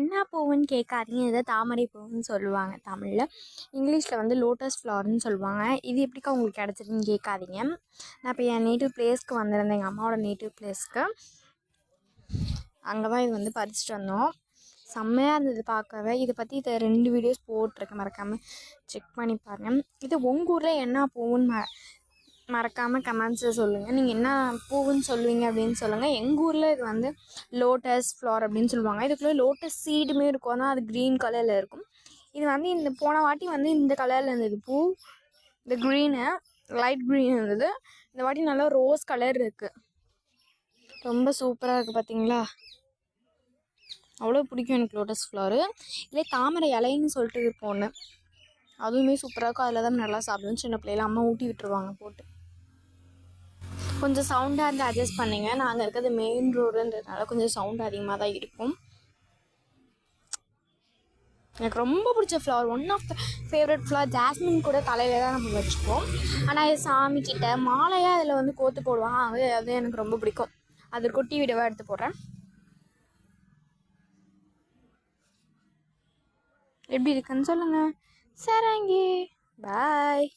என்ன பூவுன்னு கேட்காதீங்க, இதை தாமரை பூவுன்னு சொல்லுவாங்க தமிழில். இங்கிலீஷில் வந்து லோட்டஸ் ஃப்ளவர்னு சொல்லுவாங்க. இது எப்படிக்கா உங்களுக்கு கிடச்சிதுன்னு கேட்காதீங்க. நான் இப்போ என் நேட்டிவ் பிளேஸ்க்கு வந்திருந்தேன், எங்கள் அம்மாவோட நேட்டிவ் பிளேஸ்க்கு. அங்கே தான் இது வந்து பறிச்சுட்டு வந்தோம். செம்மையாக இருந்தது பார்க்கவே. இதை பற்றி இதை 2 வீடியோஸ் போட்டிருக்கேன், மறக்காமல் செக் பண்ணி பாருங்கள். இது உங்கள் ஊரில் என்ன பூவுன்னு மறக்காமல் கமெண்ட்ஸில் சொல்லுங்கள். நீங்கள் என்ன பூவுன்னு சொல்லுவீங்க அப்படின்னு சொல்லுங்கள். எங்கள் ஊரில் இது வந்து லோட்டஸ் ஃப்ளவர் அப்படின்னு சொல்லுவாங்க. இதுக்குள்ளே லோட்டஸ் சீடுமே இருக்கும், ஆனால் அது க்ரீன் கலரில் இருக்கும். இது வந்து இந்த போன வாட்டி வந்து இந்த கலரில் இருந்தது பூ, இந்த க்ரீனு லைட் க்ரீன் இருந்தது. இந்த வாட்டி நல்லா ரோஸ் கலர் இருக்குது, ரொம்ப சூப்பராக இருக்குது பார்த்தீங்களா. அவ்வளோ பிடிக்கும் எனக்கு லோட்டஸ் ஃப்ளவரு. இதே தாமரை இலைன்னு சொல்லிட்டு இருக்கும் ஒன்று, அதுவுமே சூப்பராக இருக்கும். அதில் தான் நல்லா சாப்பிடுவோம். சின்ன பிள்ளையில அம்மா ஊட்டி விட்டுருவாங்க போட்டு. கொஞ்சம் சவுண்டாக இருந்து அட்ஜஸ்ட் பண்ணிங்க. நாங்கள் இருக்கிறது மெயின் ரோடுன்றதுனால கொஞ்சம் சவுண்ட் அதிகமாக தான் இருக்கும். எனக்கு ரொம்ப பிடிச்ச flower, one of the favourite flower. Jasmine கூட தலையில் தான் நம்ம வச்சுப்போம், ஆனால் இது சாமிக்கிட்ட மாலையாக அதில் வந்து கோத்து போடுவாங்க. அது எனக்கு ரொம்ப பிடிக்கும். அது குட்டி வீடியோவாக எடுத்து போடுறேன். எப்படி இருக்குன்னு சொல்லுங்கள். சரங்கி பாய்.